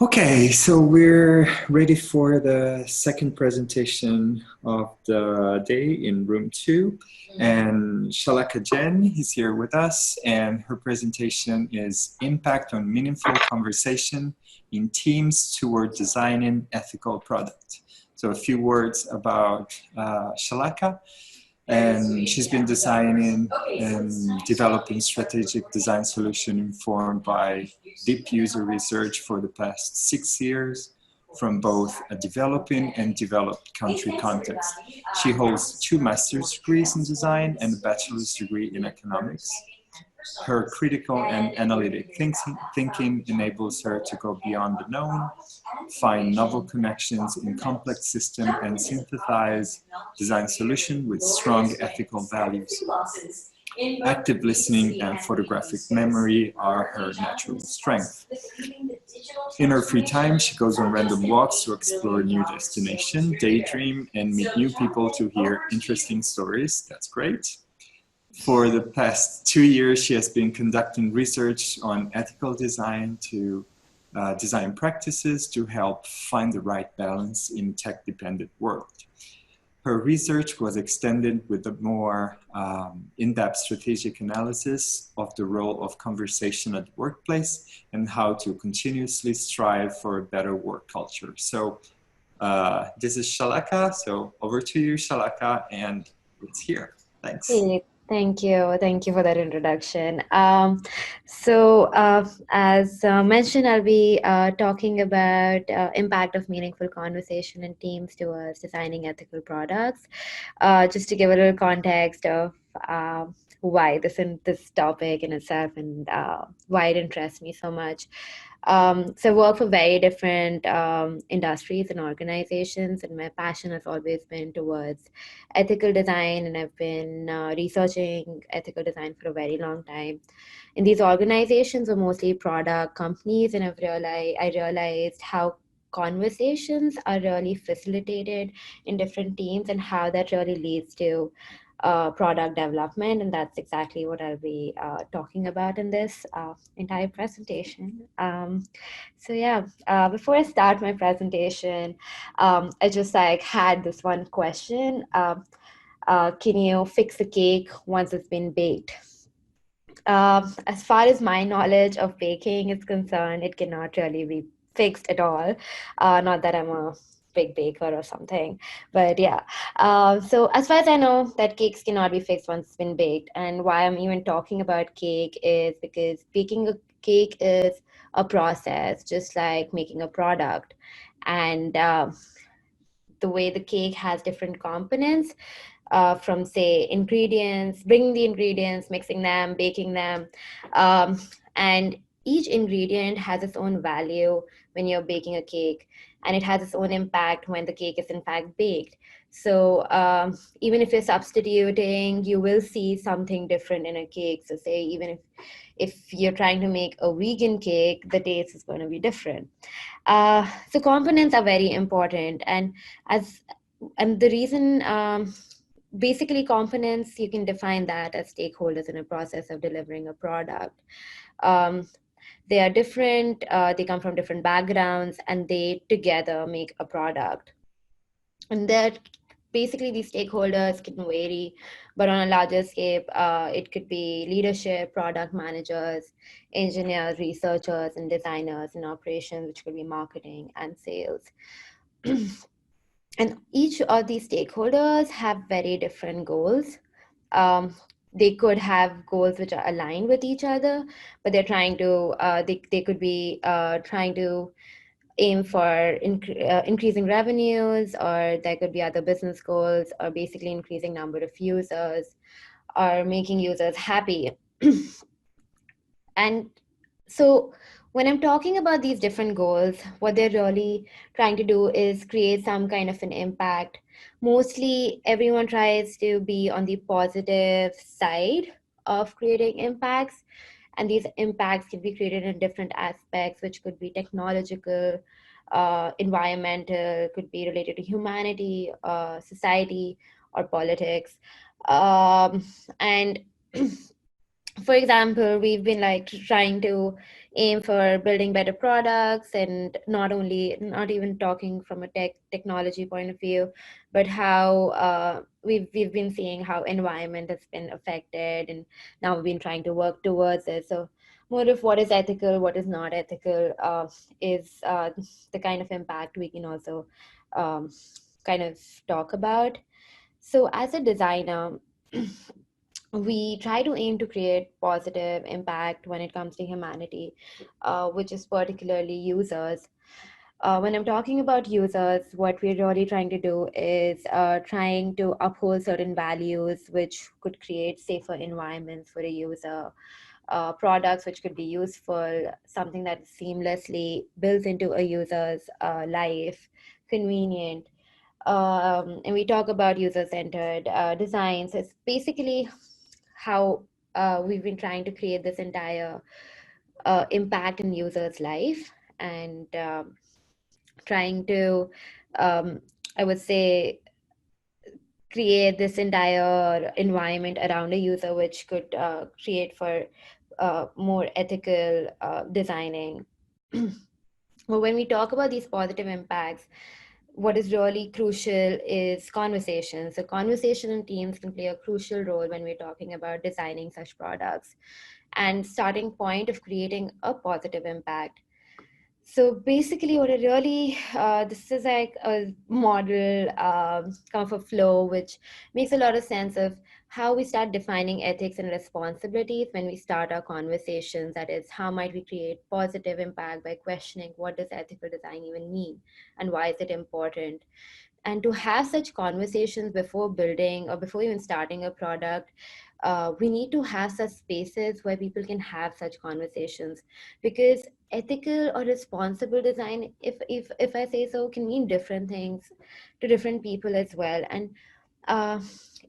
Okay, so we're ready for the second presentation of the day in room two. And Shalakha Jain is here with us, and her presentation is Impact on Meaningful Conversation in Teams Toward Designing Ethical Product. So a few words about Shalakha. And she's been designing and developing strategic design solution informed by deep user research for the past 6 years from both a developing and developed country context. She holds 2 master's degrees in design and a bachelor's degree in economics. Her critical and analytic thinking enables her to go beyond the known, find novel connections in complex systems, and synthesize design solutions with strong ethical values. Active listening and photographic memory are her natural strength. In her free time, she goes on random walks to explore new destinations, daydream, and meet new people to hear interesting stories. That's great. For the past 2 years, she has been conducting research on ethical design to design practices to help find the right balance in a tech-dependent world. Her research was extended with a more in-depth strategic analysis of the role of conversation at the workplace and how to continuously strive for a better work culture. So this is Shalakha. So over to you, Shalakha, and it's here. Thanks. Hey, thank you. Thank you for that introduction. As mentioned, I'll be talking about impact of meaningful conversation in teams towards designing ethical products. Just to give a little context of why this topic in itself and why it interests me so much. So I work for very different industries and organizations, and my passion has always been towards ethical design, and I've been researching ethical design for a very long time. And these organizations are mostly product companies, and I realized how conversations are really facilitated in different teams and how that really leads to product development. And that's exactly what I'll be talking about in this entire presentation. Before I start my presentation, I just had this one question. Can you fix a cake once it's been baked? As far as my knowledge of baking is concerned, it cannot really be fixed at all. Not that I'm a big baker or something, but yeah. So as far as I know, that cakes cannot be fixed once it's been baked. And why I'm even talking about cake is because baking a cake is a process, just like making a product. And the way the cake has different components, from say ingredients, bringing the ingredients, mixing them, baking them, um, and each ingredient has its own value when you're baking a cake, and it has its own impact when the cake is in fact baked. So even if you're substituting, you will see something different in a cake. So say even if you're trying to make a vegan cake, the taste is going to be different. So components are very important, as and the reason basically components, you can define that as stakeholders in a process of delivering a product. Um, they are different, they come from different backgrounds, and they together make a product. And that basically these stakeholders can vary, but on a larger scale, it could be leadership, product managers, engineers, researchers, and designers in operations, which could be marketing and sales. And each of these stakeholders have very different goals. Um, they could have goals which are aligned with each other, but they're trying to, they could be trying to aim for increasing revenues, or there could be other business goals, or basically increasing number of users, or making users happy. And so when I'm talking about these different goals, what they're really trying to do is create some kind of an impact. Mostly everyone tries to be on the positive side of creating impacts. And these impacts can be created in different aspects, which could be technological, environmental, could be related to humanity, society, or politics. And For example, we've been like trying to aim for building better products, and not even talking from a technology point of view, but how we've been seeing how environment has been affected, and now we've been trying to work towards it. So more of what is ethical, what is not ethical, is the kind of impact we can also um, kind of talk about. So as a designer, we try to aim to create positive impact when it comes to humanity, which is particularly users. When I'm talking about users, what we're really trying to do is trying to uphold certain values which could create safer environments for a user, products which could be useful, something that is seamlessly built into a user's life, convenient. And we talk about user-centered design. So it's basically how we've been trying to create this entire impact in users' life, and trying to, um, I would say, create this entire environment around a user, which could create for more ethical designing. But when we talk about these positive impacts, what is really crucial is conversation. So conversation in teams can play a crucial role when we're talking about designing such products and starting point of creating a positive impact. So basically, what it really, this is like a model, kind of a flow, which makes a lot of sense of how we start defining ethics and responsibilities when we start our conversations. That is, how might we create positive impact by questioning what does ethical design even mean and why is it important? And to have such conversations before building or before even starting a product, we need to have such spaces where people can have such conversations, because ethical or responsible design, if I say so, can mean different things to different people as well. And uh,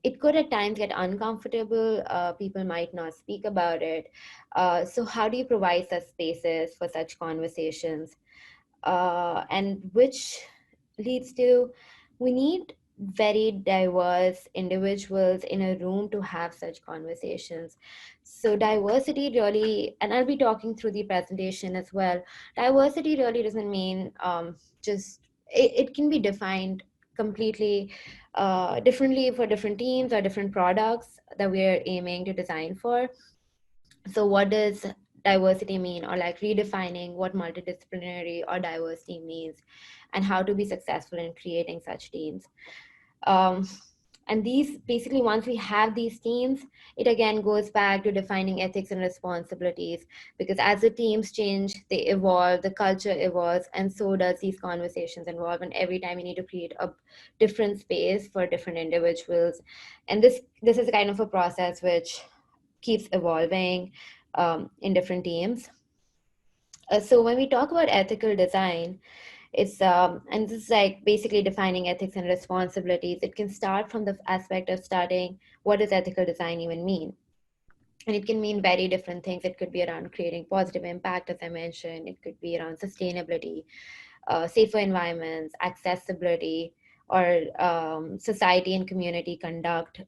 it could at times get uncomfortable. People might not speak about it. So how do you provide such spaces for such conversations? And which leads to, we need very diverse individuals in a room to have such conversations. So diversity really, and I'll be talking through the presentation as well, diversity really doesn't mean just, it can be defined completely differently for different teams or different products that we're aiming to design for. So what does diversity mean, or like redefining what multidisciplinary or diversity means, and how to be successful in creating such teams. um, and these basically, once we have these teams, it again goes back to defining ethics and responsibilities, because as the teams change, they evolve, the culture evolves, and so does these conversations evolve, and every time you need to create a different space for different individuals. And this is kind of a process which keeps evolving in different teams. So when we talk about ethical design, it's and this is like basically defining ethics and responsibilities. It can start from the aspect of starting, what does ethical design even mean? And it can mean very different things. It could be around creating positive impact, as I mentioned. It could be around sustainability, safer environments, accessibility, or society and community conduct.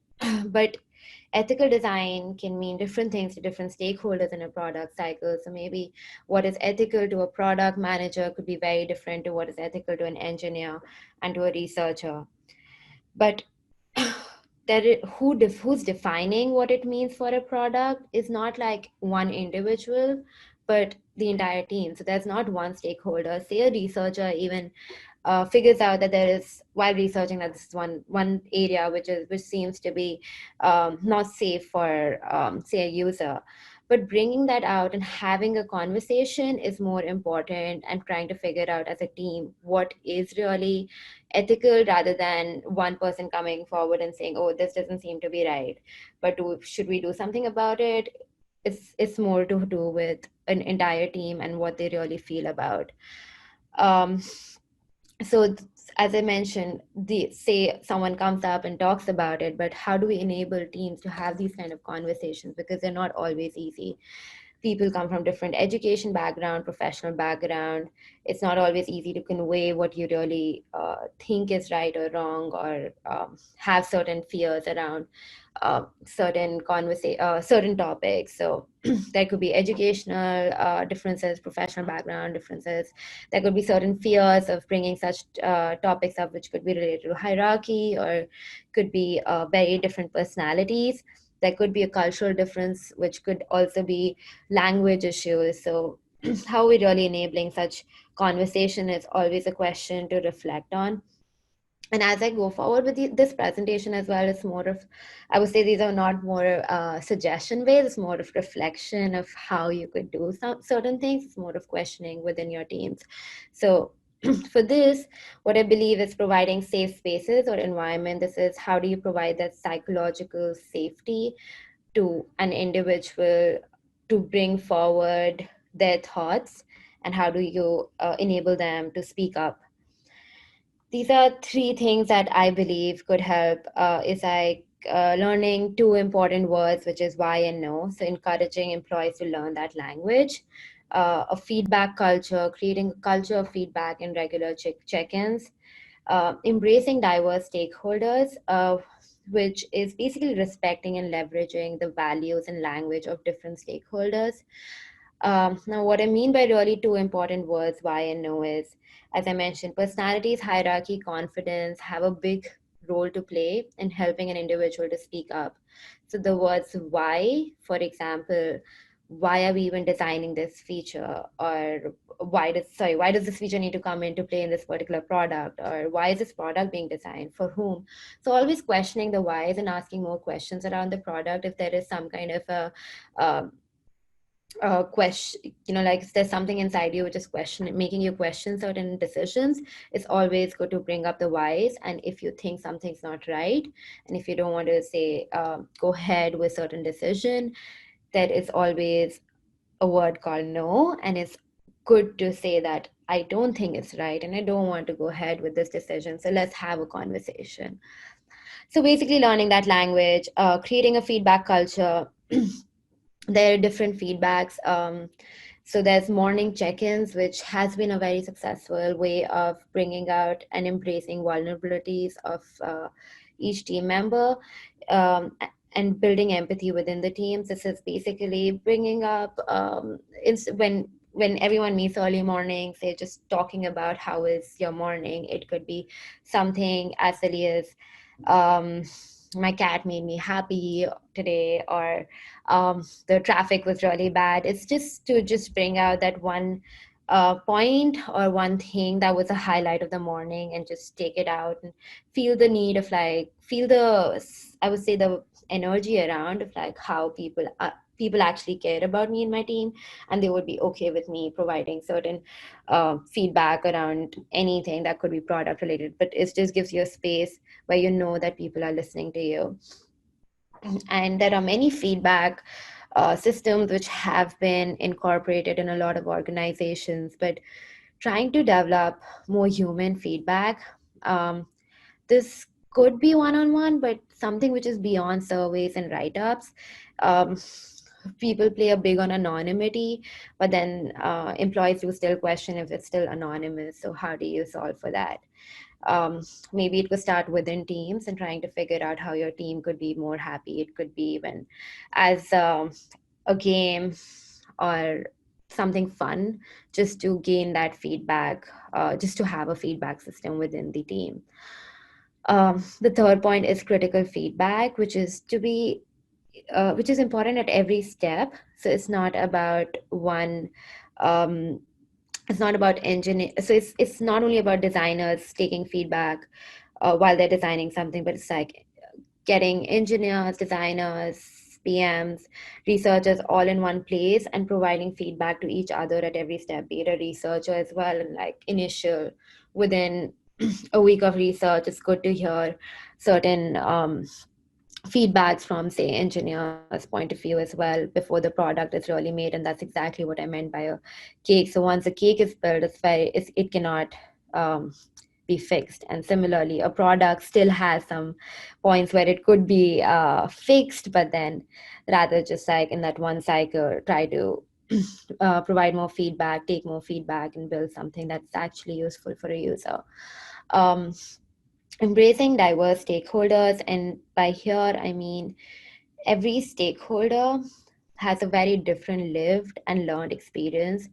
But ethical design can mean different things to different stakeholders in a product cycle. So maybe what is ethical to a product manager could be very different to what is ethical to an engineer and to a researcher. But who's defining what it means for a product is not like one individual, but the entire team. So there's not one stakeholder. Say a researcher even figures out that there is, while researching, that this is one area which seems to be not safe for say a user. But bringing that out and having a conversation is more important, and trying to figure out as a team what is really ethical, rather than one person coming forward and saying, oh, this doesn't seem to be right, but should we do something about it? It's more to do with an entire team and what they really feel about. um, so as I mentioned, the say someone comes up and talks about it, but how do we enable teams to have these kind of conversations, because they're not always easy. people come from different education background, professional background. It's not always easy to convey what you really think is right or wrong, or have certain fears around certain topics. So there could be educational differences, professional background differences. There could be certain fears of bringing such topics up, which could be related to hierarchy, or could be very different personalities. There could be a cultural difference, which could also be language issues. So how are we really enabling such conversation is always a question to reflect on. And as I go forward with this presentation as well, it's more of, I would say these are not more suggestion based, it's more of reflection of how you could do certain things. It's more of questioning within your teams. So for this, what I believe is providing safe spaces or environment. This is how do you provide that psychological safety to an individual to bring forward their thoughts, and how do you enable them to speak up. These are three things that I believe could help. Is like learning two important words, which is why and no. So encouraging employees to learn that language. A feedback culture, creating a culture of feedback and regular check-ins. Embracing diverse stakeholders, which is basically respecting and leveraging the values and language of different stakeholders. Now, what I mean by really two important words, why and no, is, as I mentioned, personalities, hierarchy, confidence have a big role to play in helping an individual to speak up. So the words why, for example, why are we even designing this feature, or why does this feature need to come into play in this particular product, or why is this product being designed for whom? So always questioning the whys and asking more questions around the product. If there is some kind of a question, like if there's something inside you which is making you question certain decisions, it's always good to bring up the whys. And if you think something's not right, and if you don't want to say go ahead with certain decision, there is always a word called no. And it's good to say that I don't think it's right and I don't want to go ahead with this decision, so let's have a conversation. So basically learning that language, creating a feedback culture. There are different feedbacks. So there's morning check-ins, which has been a very successful way of bringing out and embracing vulnerabilities of each team member, and building empathy within the teams. This is basically bringing up when everyone meets early morning, say just talking about how is your morning. It could be something as silly as um, my cat made me happy today, or the traffic was really bad. It's just to just bring out that one point or one thing that was a highlight of the morning, and just take it out and feel the need of feel the, I would say, the energy around of how people actually care about me and my team, and they would be okay with me providing certain feedback around anything that could be product related. But it just gives you a space where you know that people are listening to you. And there are many feedback systems which have been incorporated in a lot of organizations, but trying to develop more human feedback. This could be one-on-one, but something which is beyond surveys and write-ups. Um, People play a big on anonymity, but then employees will still question if it's still anonymous. So how do you solve for that? Maybe it could start within teams and trying to figure out how your team could be more happy. It could be even as a game or something fun, just to gain that feedback, just to have a feedback system within the team. The third point is critical feedback, which is which is important at every step. So it's not about one. It's not about engineer. So it's not only about designers taking feedback while they're designing something, but it's like getting engineers, designers, PMs, researchers all in one place and providing feedback to each other at every step, be it a researcher as well. And initial, within a week of research, it's good to hear certain feedbacks from, say, engineers' point of view as well before the product is really made. And that's exactly what I meant by a cake. So once a cake is built, it cannot be fixed. And similarly, a product still has some points where it could be fixed, but then rather just in that one cycle, try to provide more feedback, take more feedback, and build something that's actually useful for a user. Um, Embracing diverse stakeholders, and by here I mean every stakeholder has a very different lived and learned experience,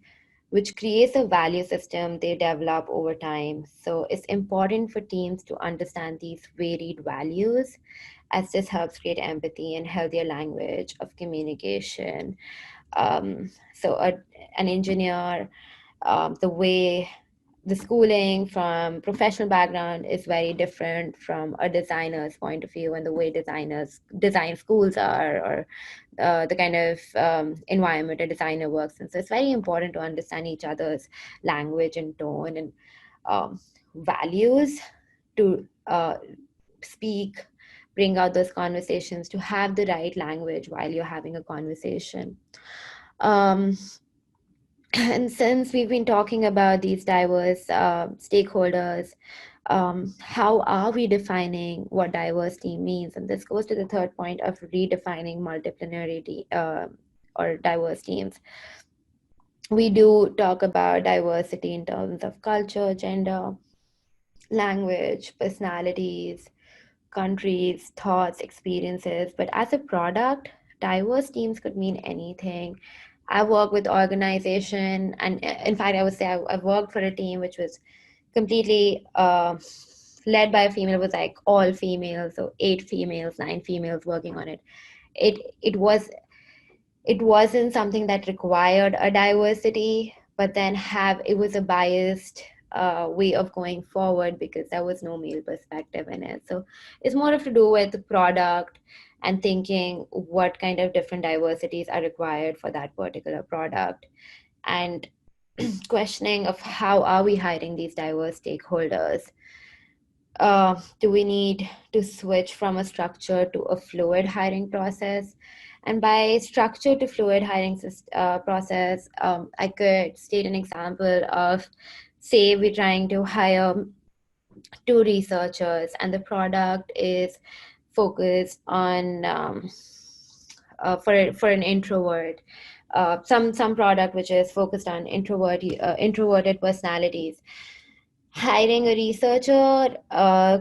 which creates a value system they develop over time. So it's important for teams to understand these varied values, as this helps create empathy and healthier language of communication. An engineer, the way the schooling from professional background is very different from a designer's point of view, and the way designers design schools are, or the kind of environment a designer works in. So it's very important to understand each other's language and tone and values to speak, bring out those conversations, to have the right language while you're having a conversation. Um, and since we've been talking about these diverse stakeholders, how are we defining what diversity means? And this goes to the third point of redefining multidisciplinarity or diverse teams. We do talk about diversity in terms of culture, gender, language, personalities, countries, thoughts, experiences. But as a product, diverse teams could mean anything. I work with organization, and in fact, I would say I've worked for a team which was completely led by a female. It was like all females, so 8 females, 9 females working on it. It wasn't something that required a diversity, but then have it was a biased way of going forward because there was no male perspective in it. So it's more of to do with the product and thinking what kind of different diversities are required for that particular product, and questioning of how are we hiring these diverse stakeholders. Do we need to switch from a structure to a fluid hiring process? And by structure to fluid hiring process, I could state an example of, say, we're trying to hire 2 researchers, and the product is focused on for an introvert. Some product which is focused on introverted personalities. Hiring a researcher,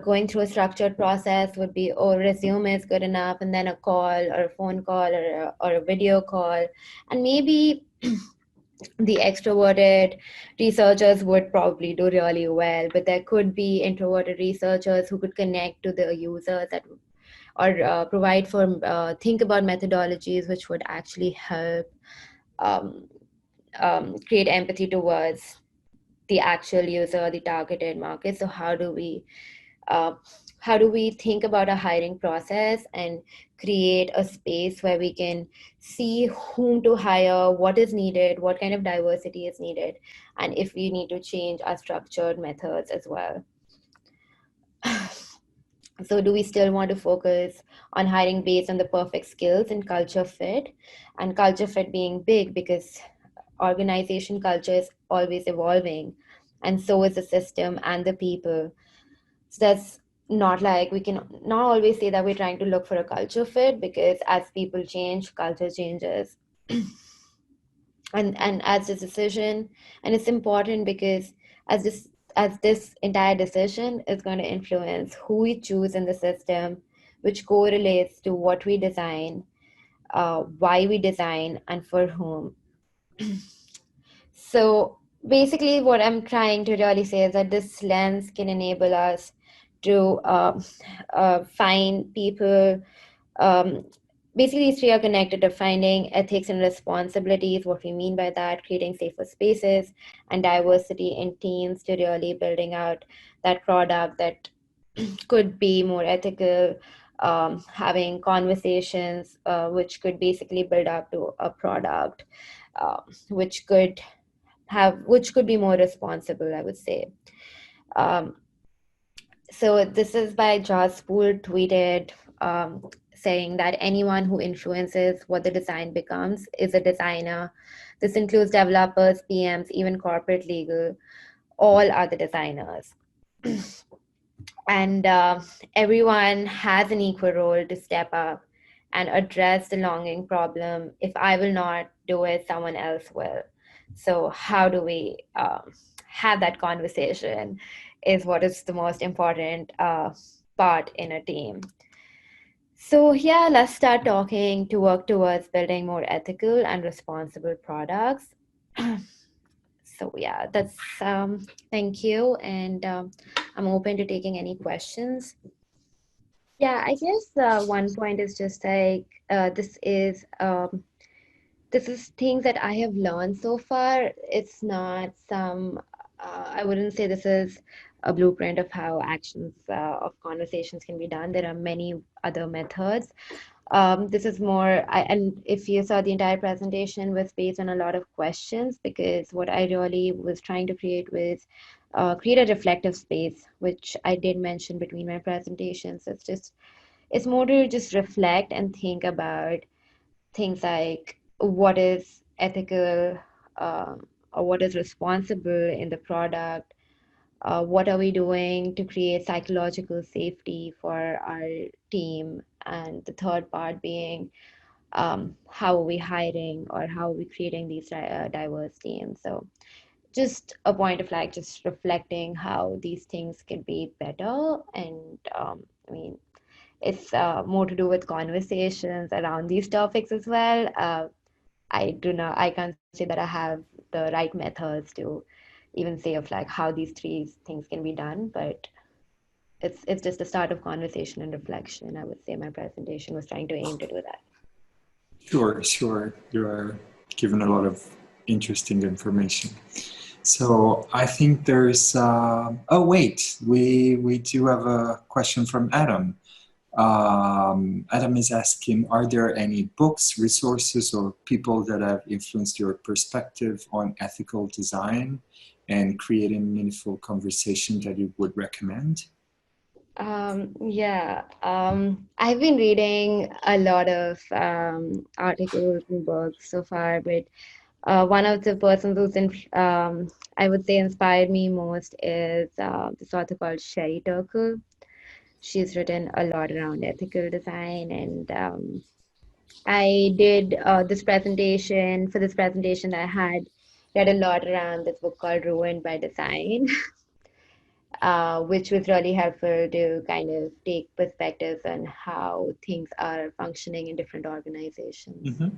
going through a structured process would be, oh, resume is good enough, and then a call or a phone call or a video call. And maybe the extroverted researchers would probably do really well, but there could be introverted researchers who could connect to the users that, or provide for, think about methodologies which would actually help um, create empathy towards the actual user, the targeted market. So uh, how do we think about a hiring process and create a space where we can see whom to hire, what is needed, what kind of diversity is needed, and if we need to change our structured methods as well. So do we still want to focus on hiring based on the perfect skills and culture fit? And culture fit being big because organization culture is always evolving, and so is the system and the people. So that's not like we can not always say that we're trying to look for a culture fit, because as people change, culture changes. And as this decision, and it's important because as this entire decision is going to influence who we choose in the system, which correlates to what we design, why we design, and for whom. So basically, what I'm trying to really say is that this lens can enable us to find people. Um, Basically, these 3 are connected to finding ethics and responsibilities. What we mean by that, creating safer spaces and diversity in teams to really building out that product that could be more ethical, having conversations which could basically build up to a product which could be more responsible, I would say. Um, so this is by Josh Spool, tweeted saying that anyone who influences what the design becomes is a designer. This includes developers, PMs, even corporate legal. All are the designers. And everyone has an equal role to step up and address the longing problem. If I will not do it, someone else will. So how do we have that conversation is what is the most important part in a team. So yeah, let's start talking to work towards building more ethical and responsible products. So yeah, that's thank you, and I'm open to taking any questions. Yeah, I guess one point is just like this is things that I have learned so far. It's not some, I wouldn't say this is a blueprint of how actions of conversations can be done. There are many other methods. This is more, and if you saw the entire presentation was based on a lot of questions because what I really was trying to create was create a reflective space, which I did mention between my presentations. It's more to just reflect and think about things like what is ethical or what is responsible in the product. What are we doing to create psychological safety for our team? And the third part being how are we hiring or how are we creating these diverse teams? So just a point of like just reflecting how these things can be better. And I mean, it's more to do with conversations around these topics as well. I can't say that I have the right methods to even say of like how these three things can be done, but it's just a start of conversation and reflection. I would say my presentation was trying to aim to do that. Sure, sure. You are given a lot of interesting information. So I think there's. Oh wait, we do have a question from Adam. Adam is asking, are there any books, resources, or people that have influenced your perspective on ethical design and creating meaningful conversation that you would recommend? Yeah, I've been reading a lot of articles and books so far, but one of the persons I would say inspired me most is this author called Sherry Turkle. She's written a lot around ethical design, and I did for this presentation, I had read a lot around this book called Ruined by Design, which was really helpful to kind of take perspectives on how things are functioning in different organizations. Mm-hmm.